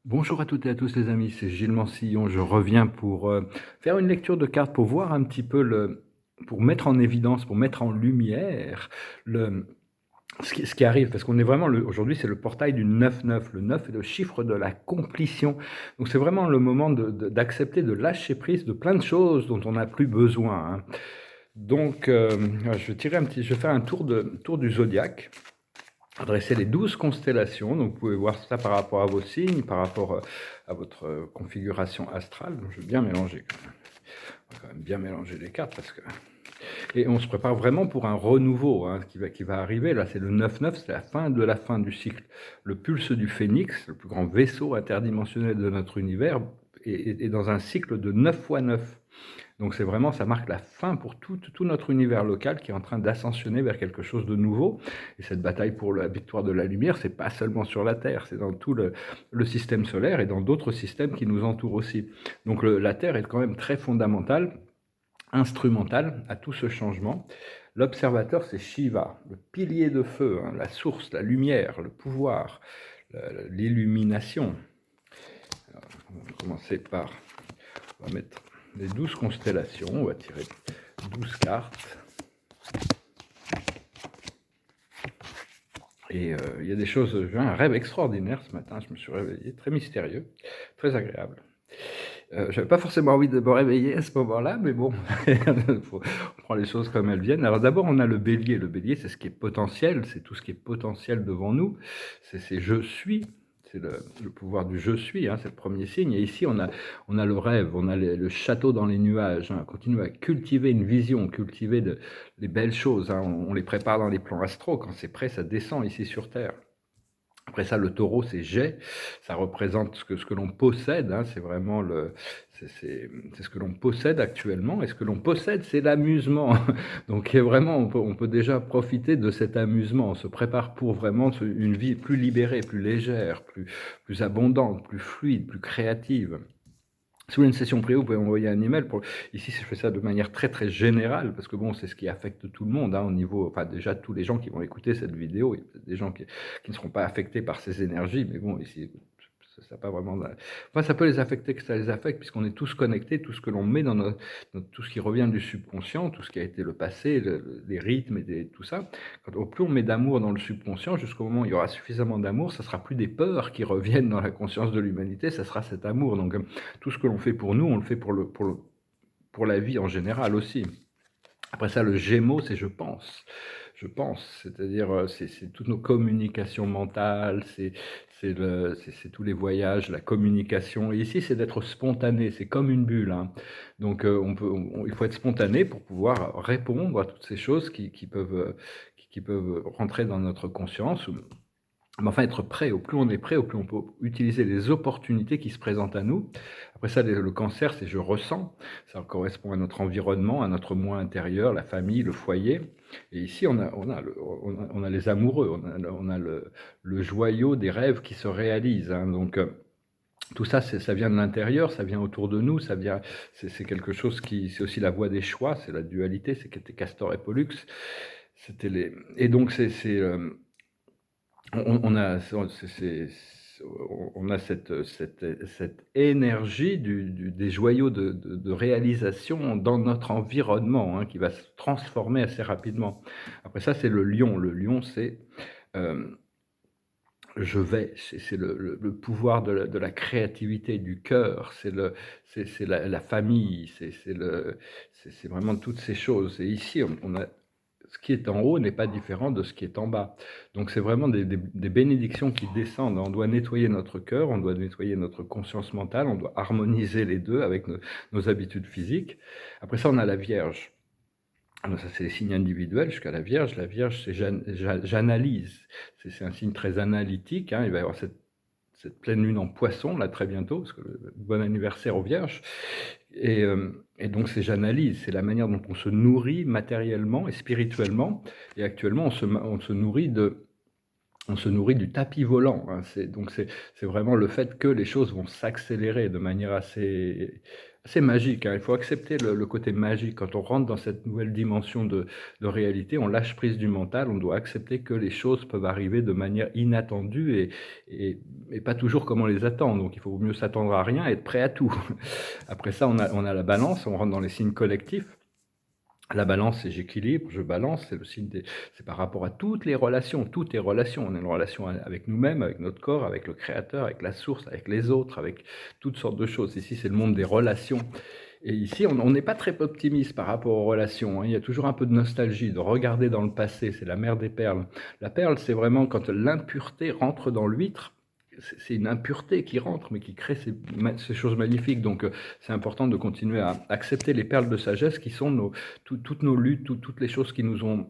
Bonjour à toutes et à tous les amis, c'est Gilles Mansillon. Je reviens pour faire une lecture de cartes, pour voir un petit peu pour mettre en évidence, pour mettre en lumière le, ce qui arrive, parce qu'on est vraiment, aujourd'hui c'est le portail du 9-9. Le 9 est le chiffre de la completion. Donc c'est vraiment le moment d'accepter, de lâcher prise de plein de choses dont on n'a plus besoin, hein. Donc je vais faire un tour du zodiaque, adresser les 12 constellations. Donc vous pouvez voir ça par rapport à vos signes, par rapport à votre configuration astrale. Donc je vais bien mélanger quand même. On va quand même bien mélanger les cartes parce que... Et on se prépare vraiment pour un renouveau, hein, qui va arriver. Là, c'est le 9-9, c'est la fin du cycle. Le pulse du phénix, le plus grand vaisseau interdimensionnel de notre univers, est dans un cycle de 9 fois 9. Donc c'est vraiment, ça marque la fin pour tout notre univers local qui est en train d'ascensionner vers quelque chose de nouveau. Et cette bataille pour la victoire de la lumière, c'est pas seulement sur la Terre, c'est dans tout le système solaire et dans d'autres systèmes qui nous entourent aussi. Donc la Terre est quand même très fondamentale, instrumentale à tout ce changement. L'observateur, c'est Shiva, le pilier de feu, hein, la source, la lumière, le pouvoir, l'illumination. On va commencer par... On va mettre les 12 constellations, on va tirer 12 cartes. Et il y a des choses, j'ai eu un rêve extraordinaire ce matin, je me suis réveillé, très mystérieux, très agréable. J'avais pas forcément envie de me réveiller à ce moment-là, mais bon, on prend les choses comme elles viennent. Alors d'abord, on a le bélier. Le bélier, c'est ce qui est potentiel, c'est tout ce qui est potentiel devant nous. C'est je suis, c'est le pouvoir du je suis, hein, c'est le premier signe. Et ici, on a le rêve, on a le château dans les nuages. Hein. On continue à cultiver une vision, cultiver les belles choses. Hein. On les prépare dans les plans astraux. Quand c'est prêt, ça descend ici sur Terre. Après ça, le taureau, c'est j'ai, ça représente ce que l'on possède, hein, c'est vraiment c'est ce que l'on possède actuellement, et ce que l'on possède, c'est l'amusement. Donc vraiment, on peut déjà profiter de cet amusement, on se prépare pour vraiment une vie plus libérée, plus légère, plus abondante, plus fluide, plus créative. Si vous voulez une session privée, vous pouvez envoyer un email. Ici, je fais ça de manière très très générale, parce que bon, c'est ce qui affecte tout le monde, hein, au niveau, enfin déjà tous les gens qui vont écouter cette vidéo, il y a peut-être des gens qui ne seront pas affectés par ces énergies, mais bon, ici, ça pas vraiment... Enfin, ça peut les affecter, que ça les affecte, puisqu'on est tous connectés, tout ce que l'on met tout ce qui revient du subconscient, tout ce qui a été le passé, les rythmes et tout ça. Au plus on met d'amour dans le subconscient, jusqu'au moment où il y aura suffisamment d'amour, ça sera plus des peurs qui reviennent dans la conscience de l'humanité, ça sera cet amour. Donc tout ce que l'on fait pour nous, on le fait pour la vie en général aussi. Après ça, le Gémeaux, c'est je pense. Je pense, c'est-à-dire c'est toutes nos communications mentales, c'est tous les voyages, la communication. Et ici, c'est d'être spontané, c'est comme une bulle, hein. Donc il faut être spontané pour pouvoir répondre à toutes ces choses qui peuvent rentrer dans notre conscience. Mais enfin, être prêt, au plus on est prêt, au plus on peut utiliser les opportunités qui se présentent à nous. Après ça, le cancer, c'est je ressens. Ça correspond à notre environnement, à notre moi intérieur, la famille, le foyer. Et ici, on a les amoureux, on a le joyau des rêves qui se réalisent, hein. Donc, tout ça, ça vient de l'intérieur, ça vient autour de nous, c'est quelque chose c'est aussi la voie des choix, c'est la dualité, c'est Castor et Pollux. Et donc, on a, on a cette énergie des joyaux de réalisation dans notre environnement, hein, qui va se transformer assez rapidement. Après ça, c'est le lion. Le lion, c'est euh, je vais, c'est le pouvoir de la créativité, du cœur, c'est la famille, c'est vraiment toutes ces choses. Et ici, on a ce qui est en haut n'est pas différent de ce qui est en bas. Donc c'est vraiment des bénédictions qui descendent. On doit nettoyer notre cœur, on doit nettoyer notre conscience mentale, on doit harmoniser les deux avec nos habitudes physiques. Après ça, on a la Vierge. Alors ça, c'est les signes individuels jusqu'à la Vierge. La Vierge, c'est j'analyse. C'est un signe très analytique, hein. Il va y avoir cette pleine lune en Poisson, là, très bientôt, parce que bon anniversaire aux Vierges. Et donc, c'est j'analyse, c'est la manière dont on se nourrit matériellement et spirituellement. Et actuellement, on se nourrit On se nourrit du tapis volant, hein. C'est vraiment le fait que les choses vont s'accélérer de manière assez magique, hein. Il faut accepter le côté magique. Quand on rentre dans cette nouvelle dimension de réalité, on lâche prise du mental, on doit accepter que les choses peuvent arriver de manière inattendue et pas toujours comme on les attend. Donc il faut mieux s'attendre à rien et être prêt à tout. Après ça, on a la balance, on rentre dans les signes collectifs. La balance, c'est j'équilibre, je balance, c'est le signe c'est par rapport à toutes les relations, toutes les relations. On a une relation avec nous-mêmes, avec notre corps, avec le créateur, avec la source, avec les autres, avec toutes sortes de choses. Ici, c'est le monde des relations. Et ici, on n'est pas très optimiste par rapport aux relations, hein. Il y a toujours un peu de nostalgie, de regarder dans le passé, c'est la mère des perles. La perle, c'est vraiment quand l'impureté rentre dans l'huître, c'est une impureté qui rentre, mais qui crée ces choses magnifiques. Donc, c'est important de continuer à accepter les perles de sagesse qui sont toutes nos luttes, toutes les choses qui nous ont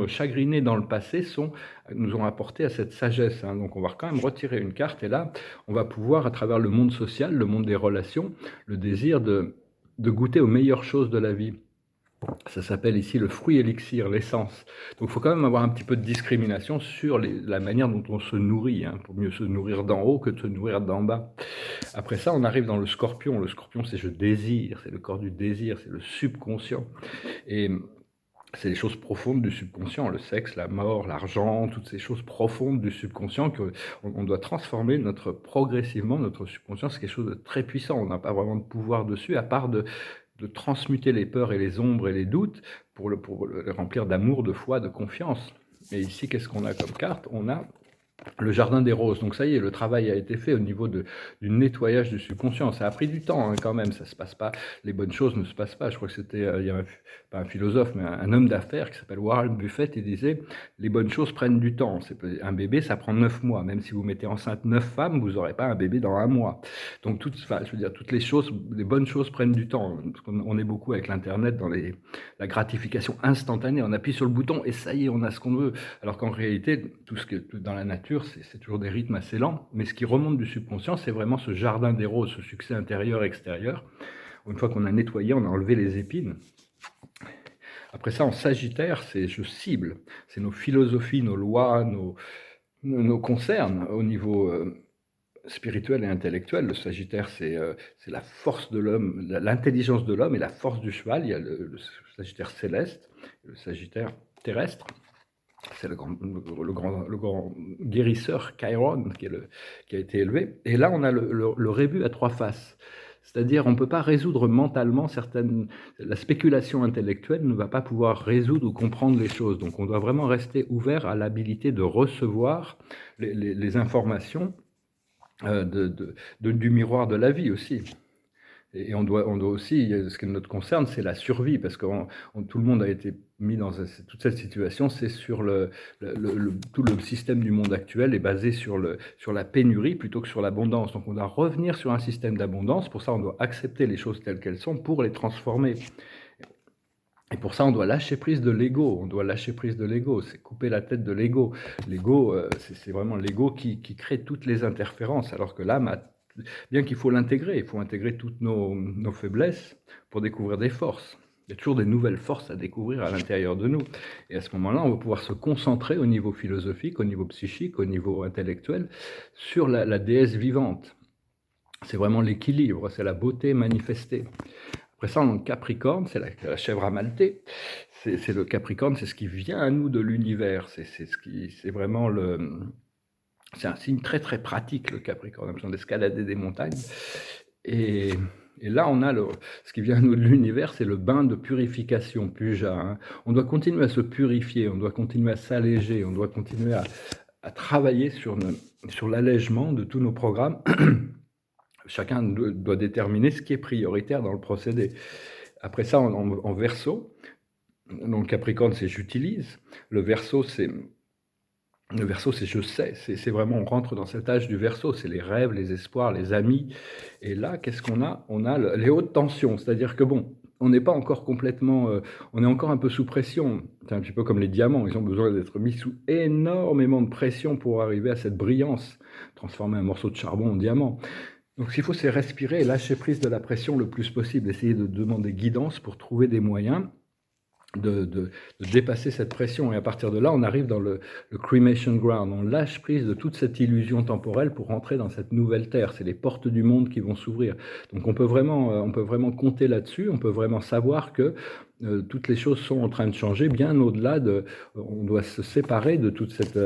chagrinés dans le passé nous ont apporté à cette sagesse, hein. Donc on va quand même retirer une carte et là, on va pouvoir, à travers le monde social, le monde des relations, le désir de goûter aux meilleures choses de la vie. Ça s'appelle ici le fruit élixir, l'essence. Donc il faut quand même avoir un petit peu de discrimination sur la manière dont on se nourrit, hein, pour mieux se nourrir d'en haut que de se nourrir d'en bas. Après ça, on arrive dans le scorpion. Le scorpion, c'est je désire, c'est le corps du désir, c'est le subconscient. Et c'est les choses profondes du subconscient, le sexe, la mort, l'argent, toutes ces choses profondes du subconscient qu'on doit transformer progressivement. Notre subconscient, c'est quelque chose de très puissant. On n'a pas vraiment de pouvoir dessus, à part de transmuter les peurs et les ombres et les doutes pour le remplir d'amour, de foi, de confiance. Et ici, qu'est-ce qu'on a comme carte? On a le jardin des roses. Donc ça y est, le travail a été fait au niveau du nettoyage du subconscient. Ça a pris du temps, hein, quand même, ça se passe pas, les bonnes choses ne se passent pas. Je crois que c'était, il y a pas un philosophe, mais un homme d'affaires qui s'appelle Warren Buffett, il disait, les bonnes choses prennent du temps. Un bébé, ça prend 9 mois. Même si vous mettez enceinte 9 femmes, vous n'aurez pas un bébé dans 1 mois. Donc je veux dire, toutes les choses, les bonnes choses prennent du temps. Parce qu'on est beaucoup avec l'internet dans la gratification instantanée. On appuie sur le bouton et ça y est, on a ce qu'on veut. Alors qu'en réalité, tout dans la nature, c'est toujours des rythmes assez lents, mais ce qui remonte du subconscient, c'est vraiment ce jardin des roses, ce succès intérieur-extérieur. Une fois qu'on a nettoyé, on a enlevé les épines. Après ça, en Sagittaire, c'est je cible, c'est nos philosophies, nos lois, nos concerns au niveau spirituel et intellectuel. Le Sagittaire, c'est la force de l'homme, l'intelligence de l'homme et la force du cheval. Il y a le Sagittaire céleste, le Sagittaire terrestre. C'est le grand guérisseur Chiron qui a été élevé. Et là, on a le rébut à 3 faces. C'est-à-dire, on ne peut pas résoudre mentalement la spéculation intellectuelle ne va pas pouvoir résoudre ou comprendre les choses. Donc, on doit vraiment rester ouvert à l'habilité de recevoir les informations du miroir de la vie aussi. Et on doit aussi, ce qui nous concerne, c'est la survie, parce que tout le monde a été mis dans toute cette situation, c'est sur tout le système du monde actuel est basé sur la pénurie plutôt que sur l'abondance. Donc on doit revenir sur un système d'abondance, pour ça on doit accepter les choses telles qu'elles sont pour les transformer. Et pour ça, on doit lâcher prise de l'ego. On doit lâcher prise de l'ego. C'est couper la tête de l'ego. L'ego, c'est vraiment l'ego qui crée toutes les interférences. Alors que l'âme bien qu'il faut l'intégrer, il faut intégrer toutes nos faiblesses pour découvrir des forces. Il y a toujours des nouvelles forces à découvrir à l'intérieur de nous. Et à ce moment-là, on va pouvoir se concentrer au niveau philosophique, au niveau psychique, au niveau intellectuel, sur la déesse vivante. C'est vraiment l'équilibre, c'est la beauté manifestée. Après ça, on a le Capricorne, c'est la chèvre amaltée. C'est le Capricorne, c'est ce qui vient à nous de l'univers. C'est vraiment c'est un signe très très pratique, le Capricorne. On a besoin d'escalader des montagnes. Et là, on a ce qui vient à nous de l'univers, c'est le bain de purification, puja, hein. On doit continuer à se purifier, on doit continuer à s'alléger, on doit continuer à travailler sur l'allègement de tous nos programmes. Chacun doit déterminer ce qui est prioritaire dans le procédé. Après ça, en Verseau, donc Capricorne, c'est j'utilise. Le Verseau, c'est je sais. C'est vraiment, on rentre dans cet âge du Verseau, c'est les rêves, les espoirs, les amis. Et là, qu'est-ce qu'on a? On a les hautes tensions, c'est-à-dire que bon, on n'est pas encore complètement, on est encore un peu sous pression. C'est un petit peu comme les diamants, ils ont besoin d'être mis sous énormément de pression pour arriver à cette brillance, transformer un morceau de charbon en diamant. Donc, ce qu'il faut, c'est respirer et lâcher prise de la pression le plus possible. Essayer de demander guidance pour trouver des moyens de dépasser cette pression. Et à partir de là, on arrive dans le cremation ground. On lâche prise de toute cette illusion temporelle pour rentrer dans cette nouvelle terre. C'est les portes du monde qui vont s'ouvrir. Donc on peut vraiment compter là-dessus. On peut vraiment savoir que toutes les choses sont en train de changer, bien au-delà de. On doit se séparer de toute cette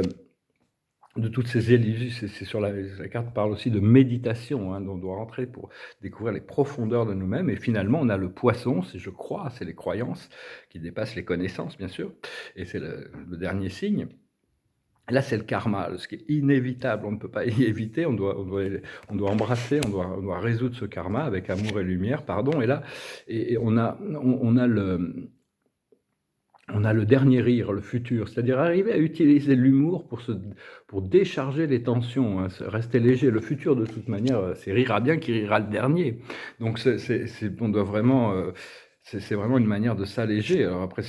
de toutes ces illusions. C'est sur la carte parle aussi de méditation, hein, dont on doit rentrer pour découvrir les profondeurs de nous-mêmes. Et finalement, on a le poisson, c'est je crois, c'est les croyances qui dépassent les connaissances, bien sûr. Et c'est le dernier signe. Là, c'est le karma, ce qui est inévitable, on ne peut pas y éviter, on doit embrasser, on doit résoudre ce karma avec amour et lumière, pardon. Et là, on a le dernier rire, le futur, c'est-à-dire arriver à utiliser l'humour pour décharger les tensions, hein, rester léger. Le futur, de toute manière, c'est rira bien qui rira le dernier. Donc, on doit vraiment, c'est vraiment une manière de s'alléger. Alors après,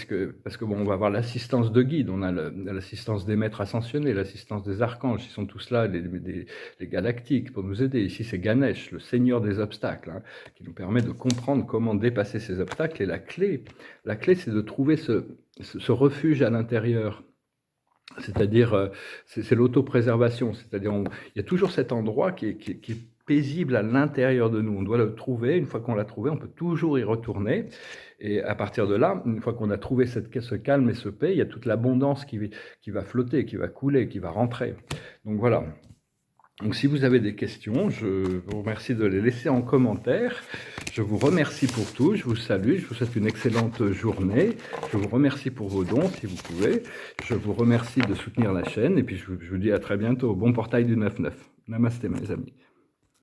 parce que bon, on va avoir l'assistance de guide, on a l'assistance des maîtres ascensionnés, l'assistance des archanges, ils sont tous là, les galactiques, pour nous aider. Ici, c'est Ganesh, le seigneur des obstacles, hein, qui nous permet de comprendre comment dépasser ces obstacles. Et la clé, c'est de trouver ce refuge à l'intérieur. C'est-à-dire, c'est l'autopréservation. C'est-à-dire, il y a toujours cet endroit qui est paisible à l'intérieur de nous. On doit le trouver. Une fois qu'on l'a trouvé, on peut toujours y retourner. Et à partir de là, une fois qu'on a trouvé ce calme et ce paix, il y a toute l'abondance qui va flotter, qui va couler, qui va rentrer. Donc voilà. Donc si vous avez des questions, je vous remercie de les laisser en commentaire. Je vous remercie pour tout, je vous salue, je vous souhaite une excellente journée. Je vous remercie pour vos dons si vous pouvez. Je vous remercie de soutenir la chaîne et puis je vous dis à très bientôt. Bon portail du 9-9. Namasté mes amis.